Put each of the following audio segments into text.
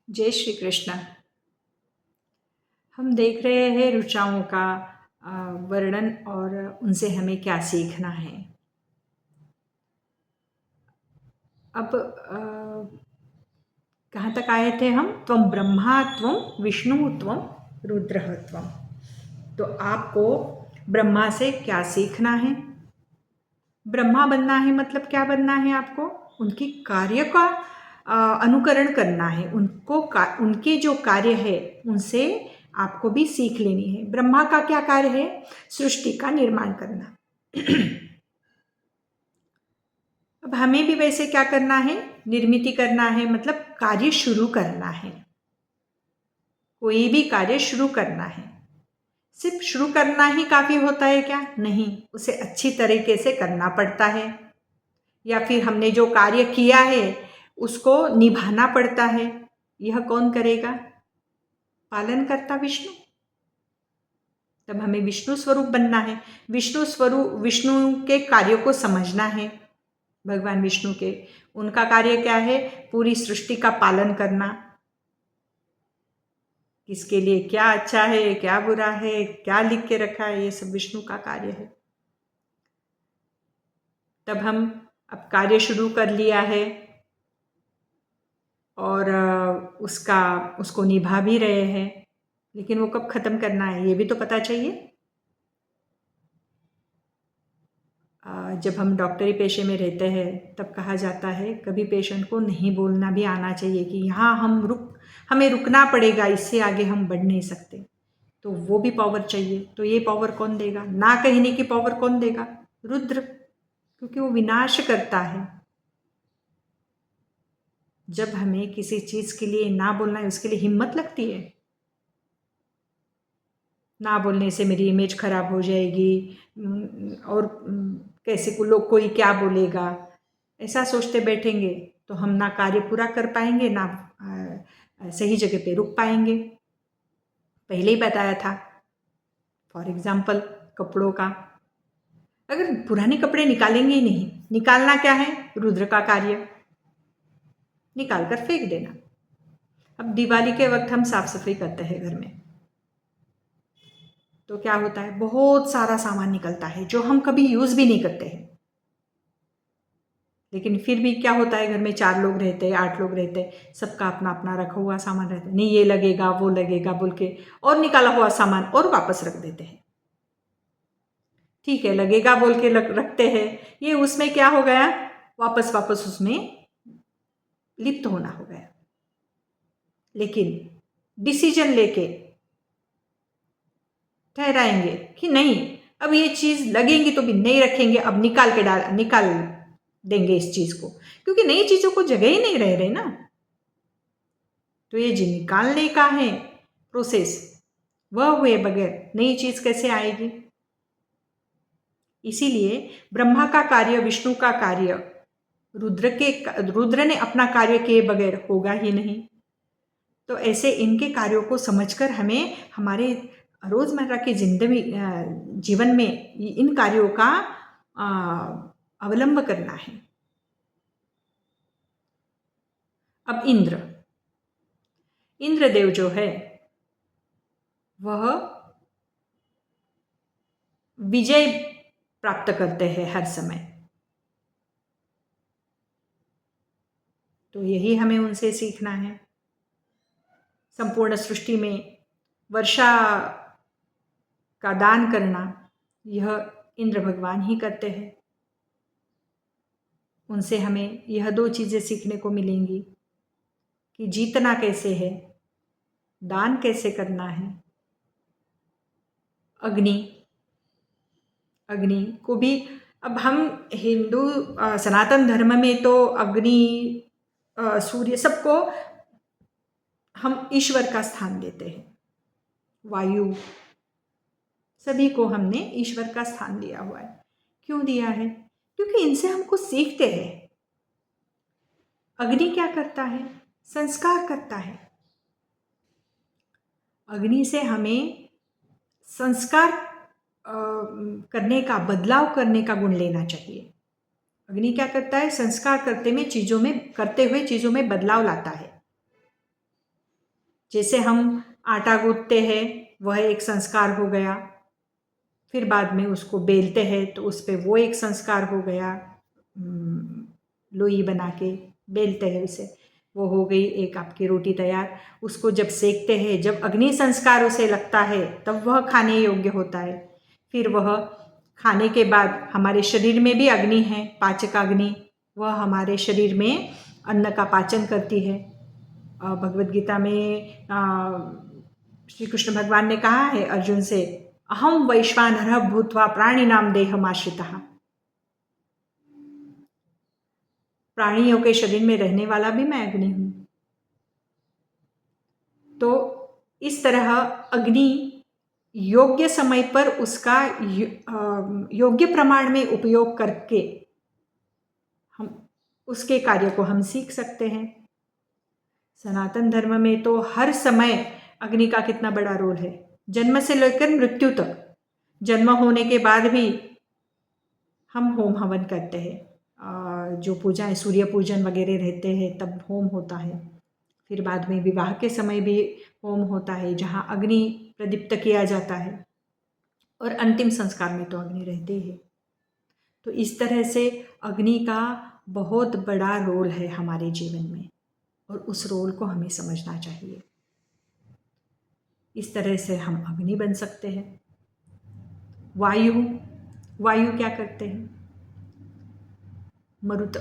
जय श्री कृष्ण। हम देख रहे हैं ऋचाओं का वर्णन और उनसे हमें क्या सीखना है। अब कहाँ तक आए थे हम? त्वम ब्रह्मा त्वम विष्णु त्वम रुद्रः त्वम। तो आपको ब्रह्मा से क्या सीखना है? ब्रह्मा बनना है मतलब क्या बनना है? आपको उनकी कार्य का अनुकरण करना है। उनके जो कार्य है उनसे आपको भी सीख लेनी है। ब्रह्मा का क्या कार्य है? सृष्टि का निर्माण करना। अब हमें भी वैसे क्या करना है? निर्मिति करना है, मतलब कार्य शुरू करना है। कोई भी कार्य शुरू करना है। सिर्फ शुरू करना ही काफी होता है क्या? नहीं, उसे अच्छी तरीके से करना पड़ता है। या फिर हमने जो कार्य किया है उसको निभाना पड़ता है। यह कौन करेगा? पालनकर्ता विष्णु। तब हमें विष्णु स्वरूप बनना है। विष्णु के कार्यों को समझना है। भगवान विष्णु के उनका कार्य क्या है? पूरी सृष्टि का पालन करना। किसके लिए क्या अच्छा है, क्या बुरा है, क्या लिख के रखा है, ये सब विष्णु का कार्य है। तब हम अब कार्य शुरू कर लिया है और उसको निभा भी रहे हैं, लेकिन वो कब खत्म करना है ये भी तो पता चाहिए। जब हम डॉक्टरी पेशे में रहते हैं तब कहा जाता है कभी पेशेंट को नहीं बोलना भी आना चाहिए कि यहाँ हमें रुकना पड़ेगा, इससे आगे हम बढ़ नहीं सकते। तो वो भी पावर चाहिए। तो ये पावर कौन देगा? ना कहने की पावर कौन देगा? रुद्र, क्योंकि वो विनाश करता है। जब हमें किसी चीज के लिए ना बोलना है उसके लिए हिम्मत लगती है। ना बोलने से मेरी इमेज खराब हो जाएगी और कैसे को लोग कोई क्या बोलेगा, ऐसा सोचते बैठेंगे तो हम ना कार्य पूरा कर पाएंगे, ना सही जगह पे रुक पाएंगे। पहले ही बताया था। फॉर एग्जाम्पल कपड़ों का, अगर पुराने कपड़े निकालेंगे ही नहीं, निकालना क्या है? रुद्र का कार्य। निकाल कर फेंक देना। अब दिवाली के वक्त हम साफ सफाई करते हैं घर में, तो क्या होता है? बहुत सारा सामान निकलता है जो हम कभी यूज भी नहीं करते हैं। लेकिन फिर भी क्या होता है? घर में 4 लोग रहते हैं, 8 लोग रहते हैं, सबका अपना अपना रखा हुआ सामान रहता है। नहीं ये लगेगा वो लगेगा बोल के और निकाला हुआ सामान और वापस रख देते हैं। ठीक है, लगेगा बोल के रखते हैं, ये उसमें क्या हो गया? वापस वापस उसमें लिप्त होना हो गया। लेकिन डिसीजन लेके ठहराएंगे कि नहीं, अब ये चीज लगेंगी तो भी नहीं रखेंगे, अब निकाल देंगे इस चीज को, क्योंकि नई चीजों को जगह ही नहीं रह रही ना। तो ये जो निकालने का है प्रोसेस, वह हुए बगैर नई चीज कैसे आएगी? इसीलिए ब्रह्मा का कार्य, विष्णु का कार्य, रुद्र ने अपना कार्य किए बगैर होगा ही नहीं। तो ऐसे इनके कार्यों को समझकर हमें हमारे रोजमर्रा की जिंदगी जीवन में इन कार्यों का अवलंब करना है। अब इंद्रदेव जो है वह विजय प्राप्त करते हैं हर समय। तो यही हमें उनसे सीखना है। संपूर्ण सृष्टि में वर्षा का दान करना यह इंद्र भगवान ही करते हैं। उनसे हमें यह 2 चीजें सीखने को मिलेंगी कि जीतना कैसे है, दान कैसे करना है। अग्नि अग्नि को भी, अब हम हिंदू सनातन धर्म में तो अग्नि सूर्य सबको हम ईश्वर का स्थान देते हैं। वायु सभी को हमने ईश्वर का स्थान दिया हुआ है। क्यों दिया है? क्योंकि इनसे हम कुछ सीखते हैं। अग्नि क्या करता है? संस्कार करता है। अग्नि से हमें संस्कार करने का, बदलाव करने का गुण लेना चाहिए। अग्नि क्या करता है? संस्कार करते हुए चीजों में बदलाव लाता है। जैसे हम आटा गूंथते हैं वह एक संस्कार हो गया, फिर बाद में उसको बेलते हैं तो उस पर वो एक संस्कार हो गया, लोई बना के बेलते हैं उसे, वो हो गई एक आपकी रोटी तैयार। उसको जब सेकते हैं, जब अग्नि संस्कार उसे लगता है तब वह खाने योग्य होता है। फिर वह खाने के बाद हमारे शरीर में भी अग्नि है, पाचकाग्नि, वह हमारे शरीर में अन्न का पाचन करती है। भगवद गीता में श्री कृष्ण भगवान ने कहा है अर्जुन से, अहम वैश्वानरः भूत्वा प्राणिनाम देहमाश्रितः। प्राणियों के शरीर में रहने वाला भी मैं अग्नि हूं। तो इस तरह अग्नि योग्य समय पर उसका योग्य प्रमाण में उपयोग करके हम उसके कार्य को हम सीख सकते हैं। सनातन धर्म में तो हर समय अग्नि का कितना बड़ा रोल है, जन्म से लेकर मृत्यु तक। जन्म होने के बाद भी हम होम हवन करते हैं, जो पूजाएं सूर्य पूजन वगैरह रहते हैं तब होम होता है। फिर बाद में विवाह के समय भी होम होता है जहाँ अग्नि प्रदीप्त किया जाता है, और अंतिम संस्कार में तो अग्नि रहती है। तो इस तरह से अग्नि का बहुत बड़ा रोल है हमारे जीवन में, और उस रोल को हमें समझना चाहिए। इस तरह से हम अग्नि बन सकते हैं। वायु क्या करते हैं? मरुत,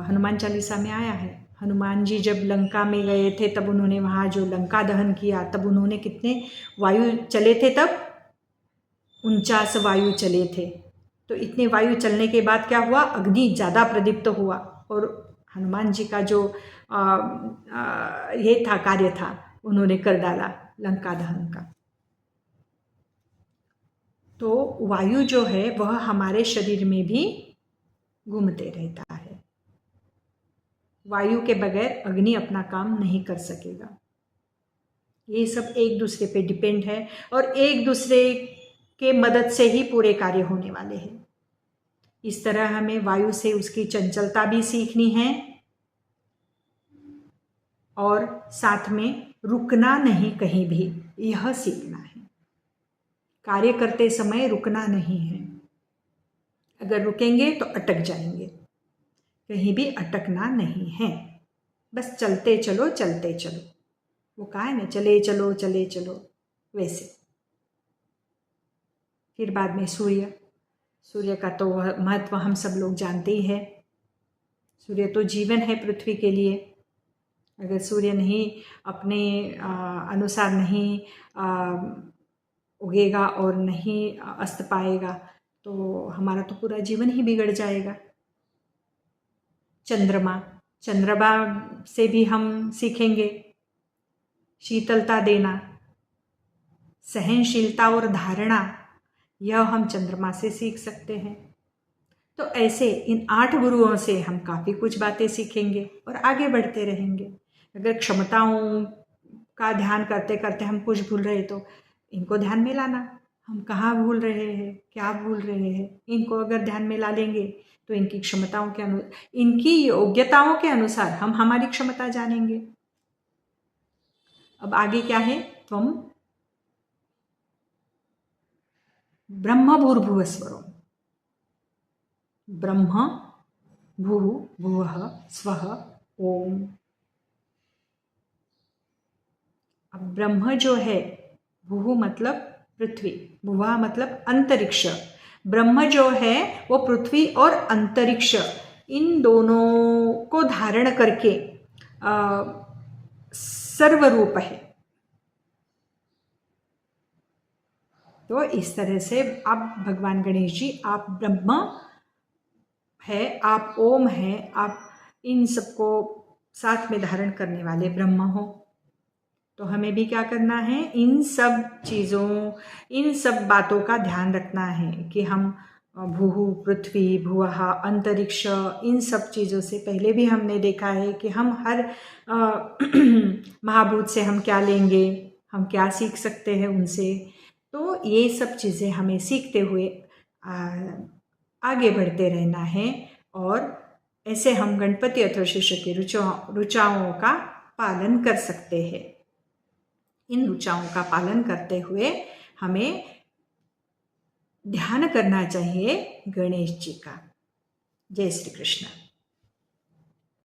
हनुमान चालीसा में आया है, हनुमान जी जब लंका में गए थे तब उन्होंने वहाँ जो लंका दहन किया, तब उन्होंने कितने वायु चले थे, तब 49 वायु चले थे। तो इतने वायु चलने के बाद क्या हुआ? अग्नि ज़्यादा प्रदीप्त हुआ, और हनुमान जी का जो ये था कार्य था, उन्होंने कर डाला लंका दहन का। तो वायु जो है वह हमारे शरीर में भी घूमते रहता है। वायु के बगैर अग्नि अपना काम नहीं कर सकेगा। ये सब एक दूसरे पे डिपेंड है, और एक दूसरे के मदद से ही पूरे कार्य होने वाले हैं। इस तरह हमें वायु से उसकी चंचलता भी सीखनी है, और साथ में रुकना नहीं कहीं भी, यह सीखना है। कार्य करते समय रुकना नहीं है। अगर रुकेंगे तो अटक जाएंगे, कहीं भी अटकना नहीं है। बस चलते चलो चलते चलो, वो कहा है ना, चले चलो वैसे। फिर बाद में सूर्य का तो महत्व हम सब लोग जानते ही है। सूर्य तो जीवन है पृथ्वी के लिए। अगर सूर्य नहीं अपने अनुसार नहीं उगेगा और नहीं अस्त पाएगा तो हमारा तो पूरा जीवन ही बिगड़ जाएगा। चंद्रमा से भी हम सीखेंगे शीतलता देना, सहनशीलता और धारणा, यह हम चंद्रमा से सीख सकते हैं। तो ऐसे इन 8 गुरुओं से हम काफ़ी कुछ बातें सीखेंगे और आगे बढ़ते रहेंगे। अगर क्षमताओं का ध्यान करते करते हम कुछ भूल रहे तो इनको ध्यान में लाना, हम कहाँ भूल रहे हैं, क्या भूल रहे हैं, इनको अगर ध्यान में ला लेंगे तो इनकी क्षमताओं के इनकी योग्यताओं के अनुसार हम हमारी क्षमता जानेंगे। अब आगे क्या है? त्वम ब्रह्म भूर्भुवस्वरो, ब्रह्म भू भुवः स्वः ओम। अब ब्रह्म जो है, भू मतलब पृथ्वी, भुवा मतलब अंतरिक्ष। ब्रह्म जो है वो पृथ्वी और अंतरिक्ष इन दोनों को धारण करके सर्वरूप है। तो इस तरह से आप भगवान गणेश जी, आप ब्रह्म है, आप ओम है, आप इन सबको साथ में धारण करने वाले ब्रह्म हो। तो हमें भी क्या करना है? इन सब चीज़ों, इन सब बातों का ध्यान रखना है कि हम भू, पृथ्वी, भुवः, अंतरिक्ष, इन सब चीज़ों से पहले भी हमने देखा है कि हम हर महाभूत से हम क्या लेंगे, हम क्या सीख सकते हैं उनसे। तो ये सब चीज़ें हमें सीखते हुए आगे बढ़ते रहना है, और ऐसे हम गणपति अथर्वशीर्ष की रुचाओं का पालन कर सकते हैं। इन ऋचाओं का पालन करते हुए हमें ध्यान करना चाहिए गणेश जी का। जय श्री कृष्ण।